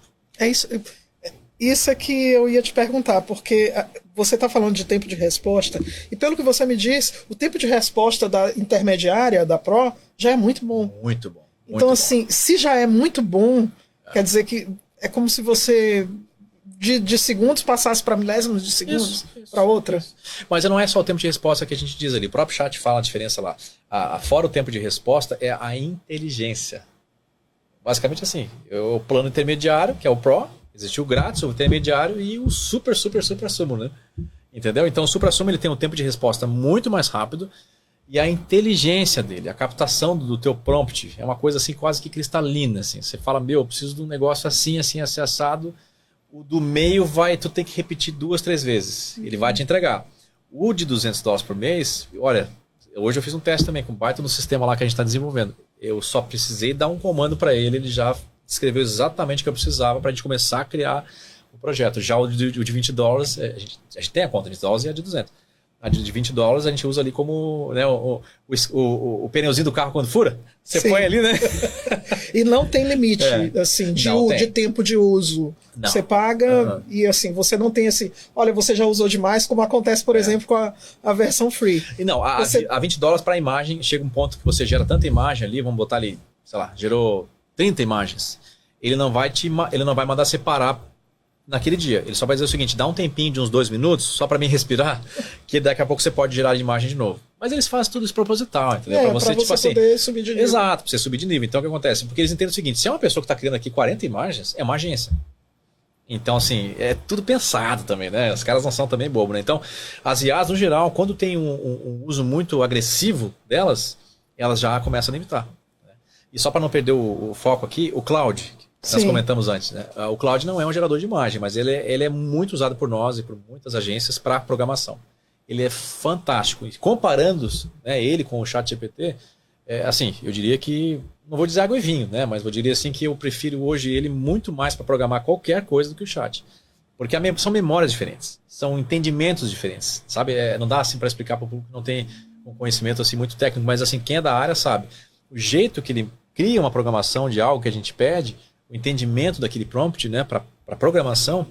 Isso é que eu ia te perguntar, porque você está falando de tempo de resposta, e pelo que você me diz, o tempo de resposta da intermediária, da Pro, já é muito bom. Muito bom. Então, assim, se já é muito bom, quer dizer que é como se você... De segundos passasse para milésimos de segundos para outra. Isso. Mas não é só o tempo de resposta que a gente diz ali. O próprio chat fala a diferença lá. Fora o tempo de resposta é a inteligência. Basicamente assim. O plano intermediário, que é o Pro, existe o grátis, o intermediário e o super sumo, né? Entendeu? Então o super sumo ele tem um tempo de resposta muito mais rápido e a inteligência dele, a captação do teu prompt é uma coisa assim quase que cristalina. Assim. Você fala, eu preciso de um negócio assim, assado. O do meio tu tem que repetir 2, 3 vezes. Ele vai te entregar. O de $200 por mês, olha, hoje eu fiz um teste também com o baita no sistema lá que a gente está desenvolvendo. Eu só precisei dar um comando para ele já escreveu exatamente o que eu precisava para a gente começar a criar o projeto. Já o de $20, a gente tem a conta de $20 e a de $200. A de $20 a gente usa ali como, né, o pneuzinho do carro quando fura. Você põe ali, né? E não tem limite assim, de tempo de uso. Não. Você paga e assim, você não tem assim, olha, você já usou demais, como acontece, por exemplo, com a versão free. E não, a $20 para a imagem, chega um ponto que você gera tanta imagem ali, vamos botar ali, sei lá, gerou 30 imagens. Ele não vai mandar separar naquele dia. Ele só vai dizer o seguinte, dá um tempinho de uns 2 minutos, só para mim respirar, que daqui a pouco você pode gerar a imagem de novo. Mas eles fazem tudo isso proposital, entendeu? Para você, tipo assim, poder subir de nível. Exato, para você subir de nível. Então o que acontece? Porque eles entendem o seguinte, se é uma pessoa que está criando aqui 40 imagens, é uma agência. Então, assim, é tudo pensado também, né? Os caras não são também bobos, né? Então, as IAs, no geral, quando tem um uso muito agressivo delas, elas já começam a limitar. Né? E só para não perder o foco aqui, o cloud, que nós comentamos antes, né? O cloud não é um gerador de imagem, mas ele é muito usado por nós e por muitas agências para programação. Ele é fantástico. E comparando, né, ele com o ChatGPT, assim, eu diria que, não vou dizer água e vinho, né, mas eu diria assim que eu prefiro hoje ele muito mais para programar qualquer coisa do que o chat. Porque são memórias diferentes, são entendimentos diferentes, sabe? Não dá assim para explicar para o público que não tem um conhecimento assim muito técnico, mas assim, quem é da área sabe. O jeito que ele cria uma programação de algo que a gente pede, o entendimento daquele prompt, né, para programação,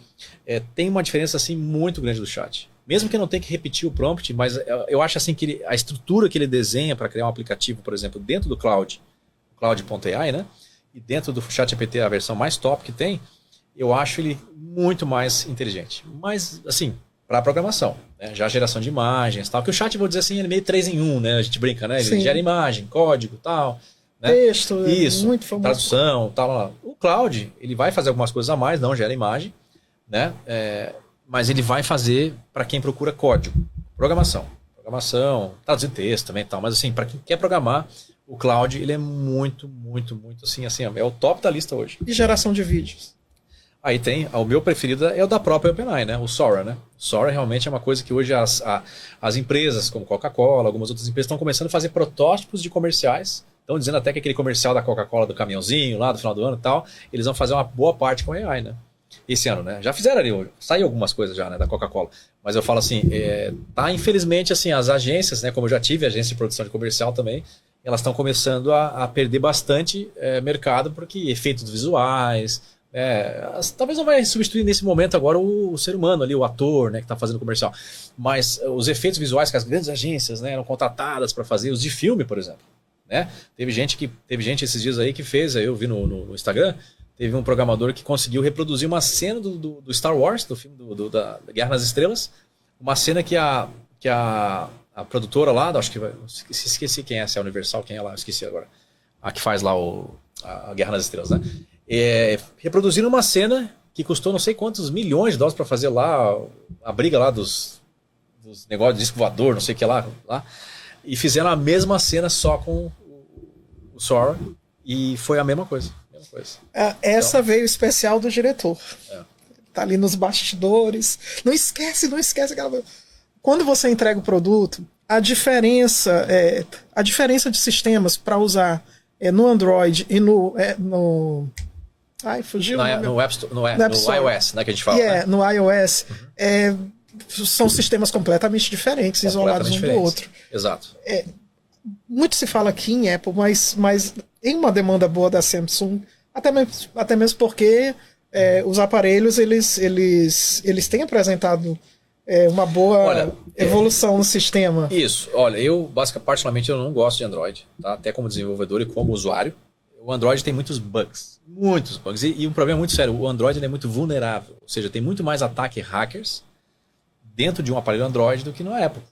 tem uma diferença assim muito grande do chat. Mesmo que não tenha que repetir o prompt, mas eu acho assim que a estrutura que ele desenha para criar um aplicativo, por exemplo, dentro do Cloud.ai, né, e dentro do ChatGPT, a versão mais top que tem, eu acho ele muito mais inteligente. Mas, assim, para programação, né? Já geração de imagens, tal, que o chat, vou dizer assim, ele é meio 3 em 1, né? A gente brinca, né? Ele Sim. gera imagem, código, tal, né? Texto, isso, muito famoso. tradução, tal, lá. O Cloud, ele vai fazer algumas coisas a mais, não gera imagem, né? Mas ele vai fazer para quem procura código, programação, traduzir texto também, tal. Mas assim, para quem quer programar, o Cloud, ele é muito, muito, muito assim, é o top da lista hoje. E geração de vídeos? Aí tem, o meu preferido é o da própria OpenAI, né? O Sora, né? O Sora realmente é uma coisa que hoje as empresas, como Coca-Cola, algumas outras empresas, estão começando a fazer protótipos de comerciais. Estão dizendo até que aquele comercial da Coca-Cola do caminhãozinho lá do final do ano e tal, eles vão fazer uma boa parte com AI, né? Esse ano, né? Já fizeram ali, saiu algumas coisas já, né, da Coca-Cola. Mas eu falo assim, tá infelizmente assim, as agências, né, como eu já tive agência de produção de comercial também, elas estão começando a perder bastante mercado, porque efeitos visuais, talvez não vai substituir nesse momento agora o ser humano ali, o ator, né, que está fazendo comercial, mas os efeitos visuais que as grandes agências, né, eram contratadas para fazer, os de filme, por exemplo, né? Teve gente esses dias aí que fez, aí eu vi no Instagram, teve um programador que conseguiu reproduzir uma cena do Star Wars, do filme da Guerra nas Estrelas, uma cena que a produtora lá, acho que esqueci quem é, se é a Universal, quem é lá, esqueci agora, a que faz lá a Guerra nas Estrelas, né? Reproduziram uma cena que custou não sei quantos milhões de dólares para fazer lá a briga lá dos negócios de disco voador, não sei o que lá, e fizeram a mesma cena só com o Sora e foi a mesma coisa. Essa veio especial do diretor. Tá ali nos bastidores. Não esquece aquela... Quando você entrega o produto, a diferença de sistemas para usar no Android e no Ai, fugiu. No App Store, no iOS, né, que a gente fala. Né? No iOS. São sistemas completamente diferentes, isolados um do outro. Exato. Muito se fala aqui em Apple, mas em uma demanda boa da Samsung, até mesmo porque os aparelhos eles têm apresentado uma boa evolução no sistema. Isso. Olha, particularmente eu não gosto de Android, tá? Até como desenvolvedor e como usuário. O Android tem muitos bugs. E um problema muito sério, o Android ele é muito vulnerável. Ou seja, tem muito mais ataque hackers dentro de um aparelho Android do que no Apple.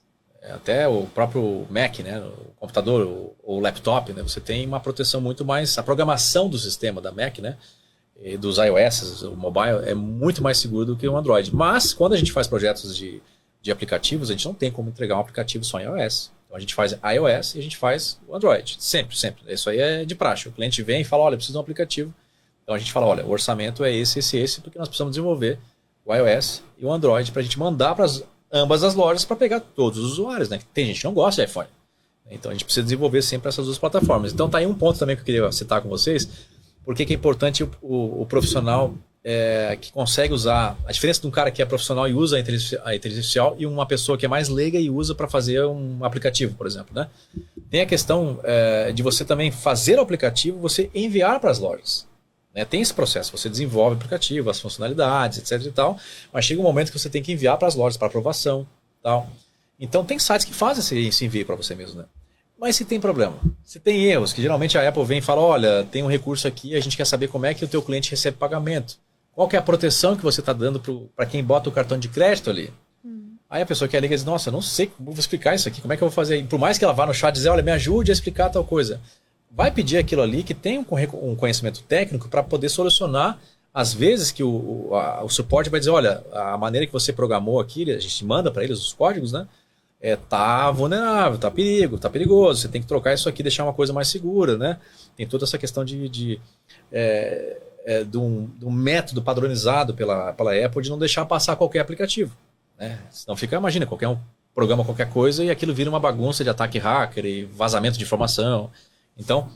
Até o próprio Mac, né, o computador ou o laptop, né, você tem uma proteção muito mais... A programação do sistema da Mac, né, dos iOS, o mobile, é muito mais seguro do que o Android. Mas, quando a gente faz projetos de aplicativos, a gente não tem como entregar um aplicativo só em iOS. Então, a gente faz iOS e a gente faz o Android. Sempre. Isso aí é de praxe. O cliente vem e fala, olha, eu preciso de um aplicativo. Então, a gente fala, olha, o orçamento é esse, porque nós precisamos desenvolver o iOS e o Android para a gente mandar para ambas as lojas para pegar todos os usuários, né? Tem gente que não gosta de iPhone. Então, a gente precisa desenvolver sempre essas duas plataformas. Então, tá aí um ponto também que eu queria citar com vocês, porque é importante o profissional que consegue usar... A diferença de um cara que é profissional e usa a inteligência artificial e uma pessoa que é mais leiga e usa para fazer um aplicativo, por exemplo, né? Tem a questão de você também fazer o aplicativo, você enviar para as lojas. Né? Tem esse processo, você desenvolve o aplicativo, as funcionalidades, etc e tal, mas chega um momento que você tem que enviar para as lojas para aprovação, tal. Então tem sites que fazem esse envio para você mesmo, né? Mas se tem problema, se tem erros, que geralmente a Apple vem e fala, olha, tem um recurso aqui, a gente quer saber como é que o teu cliente recebe pagamento. Qual que é a proteção que você está dando para quem bota o cartão de crédito ali? Aí a pessoa que liga diz, nossa, eu não sei como vou explicar isso aqui, como é que eu vou fazer? E por mais que ela vá no chat e dizer, olha, me ajude a explicar tal coisa. Vai pedir aquilo ali que tem um conhecimento técnico para poder solucionar, às vezes que o suporte vai dizer, olha, a maneira que você programou aqui, a gente manda para eles os códigos, né? tá vulnerável, tá perigoso, você tem que trocar isso aqui, deixar uma coisa mais segura, né? Tem toda essa questão de um método padronizado pela Apple de não deixar passar qualquer aplicativo, né? Senão fica, imagina, qualquer um programa qualquer coisa e aquilo vira uma bagunça de ataque hacker e vazamento de informação. Então,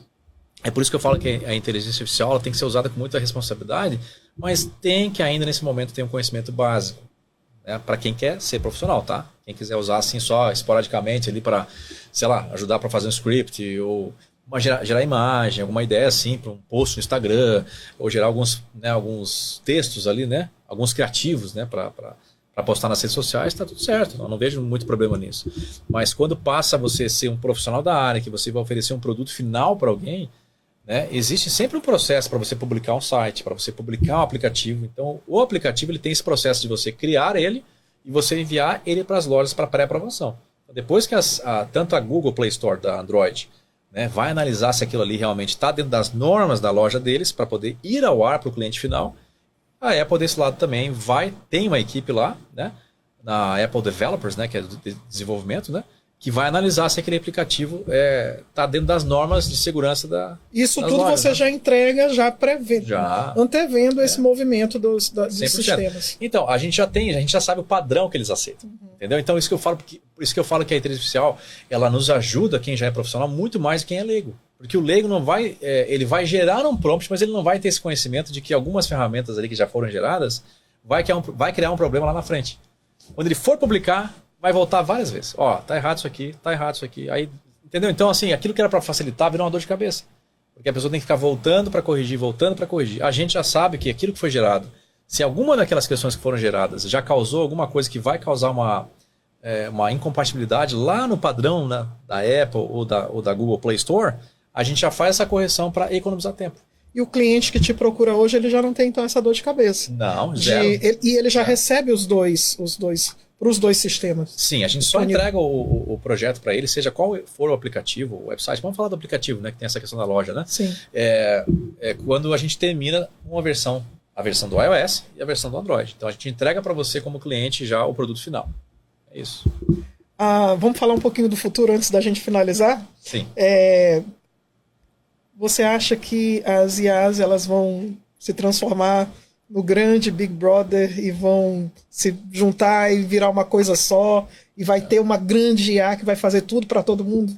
é por isso que eu falo que a inteligência artificial ela tem que ser usada com muita responsabilidade, mas tem que ainda nesse momento ter um conhecimento básico, né? Para quem quer ser profissional, tá? Quem quiser usar assim só esporadicamente ali para, sei lá, ajudar para fazer um script ou gerar imagem, alguma ideia assim para um post no Instagram, ou gerar alguns textos ali, né? Alguns criativos, né? Para postar nas redes sociais, está tudo certo. Eu não vejo muito problema nisso. Mas quando passa a você ser um profissional da área, que você vai oferecer um produto final para alguém, né? Existe sempre um processo para você publicar um site, para você publicar um aplicativo. Então, o aplicativo ele tem esse processo de você criar ele e você enviar ele para as lojas para pré-aprovação. Depois que tanto a Google Play Store da Android, né, vai analisar se aquilo ali realmente está dentro das normas da loja deles para poder ir ao ar para o cliente final, a Apple desse lado também tem uma equipe lá, né, na Apple Developers, né, que é do desenvolvimento, né, que vai analisar se aquele aplicativo está dentro das normas de segurança Isso das tudo lojas, você né? já entrega, já prevendo, antevendo esse movimento dos 100%. sistemas. Então, a gente já sabe o padrão que eles aceitam. Entendeu? Então, por isso que eu falo que a inteligência artificial ela nos ajuda, quem já é profissional, muito mais do que quem é leigo. Porque o leigo não vai. Ele vai gerar um prompt, mas ele não vai ter esse conhecimento de que algumas ferramentas ali que já foram geradas vai criar um problema lá na frente. Quando ele for publicar, vai voltar várias vezes. Ó, tá errado isso aqui, tá errado isso aqui. Aí, entendeu? Então, assim, aquilo que era para facilitar virou uma dor de cabeça. Porque a pessoa tem que ficar voltando para corrigir, voltando para corrigir. A gente já sabe que aquilo que foi gerado, se alguma daquelas questões que foram geradas já causou alguma coisa que vai causar uma incompatibilidade lá no padrão, né, da Apple ou da Google Play Store, a gente já faz essa correção para economizar tempo. E o cliente que te procura hoje, ele já não tem então essa dor de cabeça. Não, zero. E ele já recebe os dois para os dois sistemas. Sim, a gente só entrega o projeto para ele, seja qual for o aplicativo, o website. Vamos falar do aplicativo, né, que tem essa questão da loja, né? Sim. Quando a gente termina uma versão, a versão do iOS e a versão do Android. Então a gente entrega para você como cliente já o produto final. É isso. Vamos falar um pouquinho do futuro antes da gente finalizar? Sim. Você acha que as IAs elas vão se transformar no grande Big Brother e vão se juntar e virar uma coisa só e vai ter uma grande IA que vai fazer tudo para todo mundo?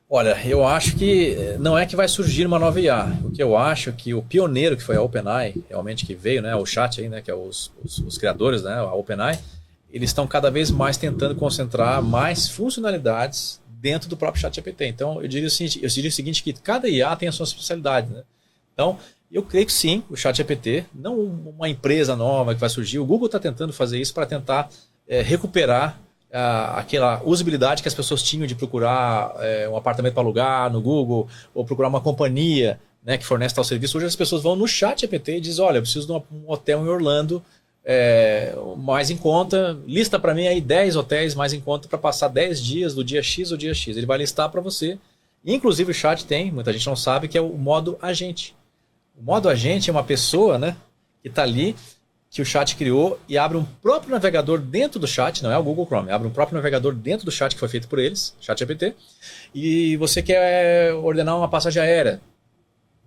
Olha, eu acho que não é que vai surgir uma nova IA. O que eu acho que o pioneiro que foi a OpenAI, realmente que veio, né, o chat aí, né, que é os criadores, né, a OpenAI, eles estão cada vez mais tentando concentrar mais funcionalidades dentro do próprio ChatGPT. Então, eu diria o seguinte, que cada IA tem a sua especialidade, né? Então, eu creio que sim, o ChatGPT, não uma empresa nova que vai surgir. O Google está tentando fazer isso para tentar recuperar aquela usabilidade que as pessoas tinham de procurar um apartamento para alugar no Google ou procurar uma companhia, né, que fornece tal serviço. Hoje as pessoas vão no ChatGPT e dizem, olha, eu preciso de um hotel em Orlando mais em conta, lista para mim aí 10 hotéis mais em conta para passar 10 dias do dia X ao dia X. Ele vai listar para você. Inclusive o chat tem, muita gente não sabe, que é o modo agente. O modo agente é uma pessoa, né, que está ali, que o chat criou e abre um próprio navegador dentro do chat, não é o Google Chrome, abre um próprio navegador dentro do chat que foi feito por eles, ChatGPT, e você quer ordenar uma passagem aérea,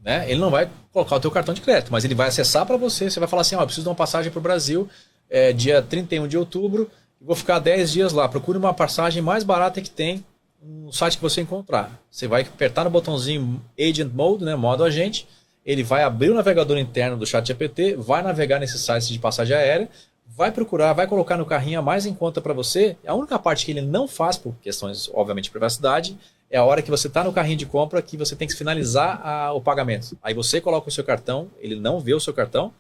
né? Ele não vai colocar o teu cartão de crédito, mas ele vai acessar para você, você vai falar assim, eu preciso de uma passagem para o Brasil, dia 31 de outubro, vou ficar 10 dias lá, procure uma passagem mais barata que tem no site que você encontrar. Você vai apertar no botãozinho Agent Mode, né, modo agente, ele vai abrir o navegador interno do ChatGPT, vai navegar nesse site de passagem aérea, vai procurar, vai colocar no carrinho a mais em conta para você. A única parte que ele não faz, por questões, obviamente, de privacidade, é a hora que você está no carrinho de compra que você tem que finalizar o pagamento. Aí você coloca o seu cartão, ele não vê o seu cartão,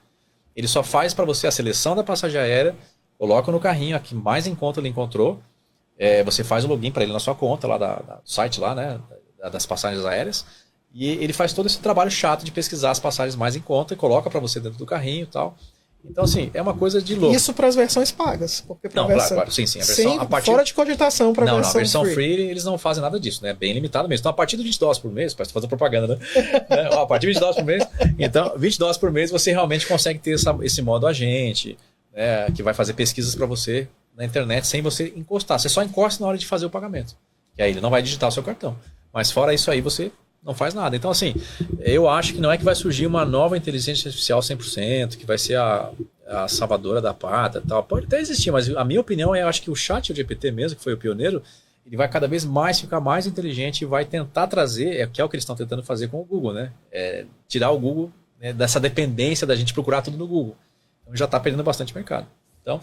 ele só faz para você a seleção da passagem aérea, coloca no carrinho a que mais em conta ele encontrou, você faz o login para ele na sua conta, lá do site, lá, né, das passagens aéreas, e ele faz todo esse trabalho chato de pesquisar as passagens mais em conta e coloca para você dentro do carrinho e tal. Então, assim, é uma coisa de louco. Isso para as versões pagas. Porque não, claro, sim. A versão, a partir... Fora de cogitação para a versão free. Não, a versão free eles não fazem nada disso, né? Bem limitado mesmo. Então, a partir de $20 por mês, para fazer propaganda, né? A partir de $20 por mês, então, $20 por mês você realmente consegue ter esse modo agente, né? Que vai fazer pesquisas para você na internet sem você encostar. Você só encosta na hora de fazer o pagamento. E aí ele não vai digitar o seu cartão. Mas fora isso aí, você não faz nada. Então, assim, eu acho que não é que vai surgir uma nova inteligência artificial 100%, que vai ser a salvadora da pátria e tal. Pode até existir, mas a minha opinião é, eu acho que o ChatGPT mesmo, que foi o pioneiro, ele vai cada vez mais ficar mais inteligente e vai tentar trazer, que é o que eles estão tentando fazer com o Google, né? Tirar o Google, né, dessa dependência da gente procurar tudo no Google. Então já está perdendo bastante mercado. Então,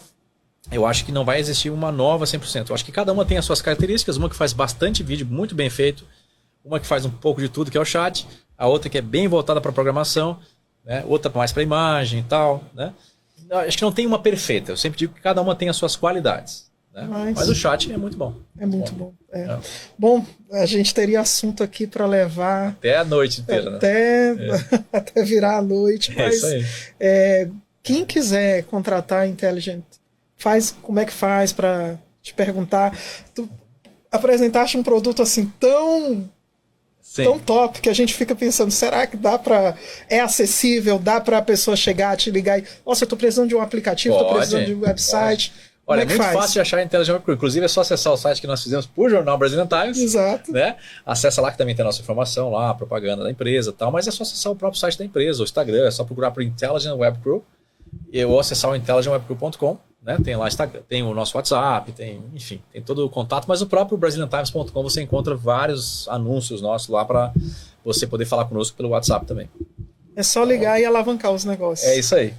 eu acho que não vai existir uma nova 100%. Eu acho que cada uma tem as suas características, uma que faz bastante vídeo, muito bem feito, uma que faz um pouco de tudo, que é o chat, a outra que é bem voltada para programação, né? Outra mais para imagem e tal, né? Acho que não tem uma perfeita. Eu sempre digo que cada uma tem as suas qualidades. Né? Mas o chat é muito bom. É muito bom. Bom, a gente teria assunto aqui para levar... Até a noite inteira. Até virar a noite. Mas, isso aí. Quem quiser contratar a Intelligent, como é que faz para te perguntar? Tu apresentaste um produto assim tão top que a gente fica pensando, será que dá para... É acessível? Dá para a pessoa chegar, te ligar e... Nossa, eu estou precisando de um aplicativo, estou precisando de um website. Olha, é muito fácil de achar a Intelligent Web Crew. Inclusive, é só acessar o site que nós fizemos por Jornal Brazilian Times. Exato. Né? Acessa lá que também tem a nossa informação lá, a propaganda da empresa e tal, mas é só acessar o próprio site da empresa, o Instagram, é só procurar por Intelligent Web Crew ou acessar o intelligentwebcrew.com. Né? Tem lá Instagram, tem o nosso WhatsApp, enfim, tem todo o contato, mas o próprio BrazilianTimes.com você encontra vários anúncios nossos lá para você poder falar conosco pelo WhatsApp também. É só ligar e alavancar os negócios. É isso aí.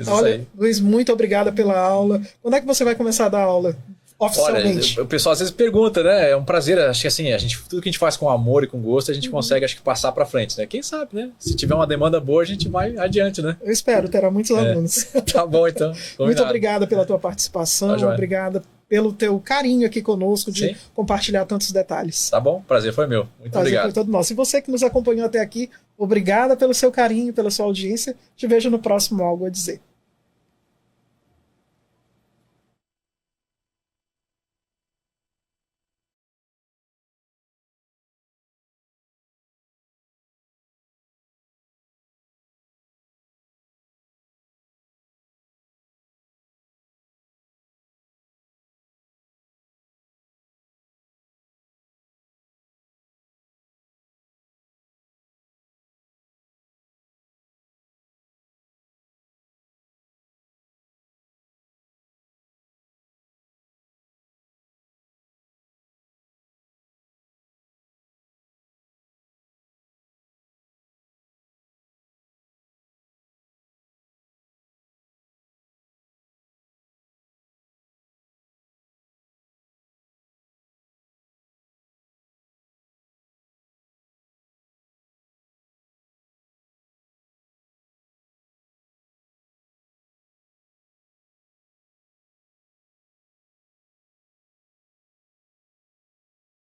Olha, Luiz, muito obrigado pela aula. Quando é que você vai começar a dar aula oficialmente? Olha, o pessoal às vezes pergunta, né? É um prazer, acho que assim, tudo que a gente faz com amor e com gosto, a gente consegue, acho que, passar para frente, né? Quem sabe, né? Se tiver uma demanda boa, a gente vai adiante, né? Eu espero, terá muitos alunos. Tá bom, então. Combinado. Muito obrigado pela tua participação, obrigado pelo teu carinho aqui conosco de compartilhar tantos detalhes. Tá bom, prazer foi meu. Muito obrigado. Foi todo nosso. E você que nos acompanhou até aqui, obrigada pelo seu carinho, pela sua audiência. Te vejo no próximo Algo a Dizer.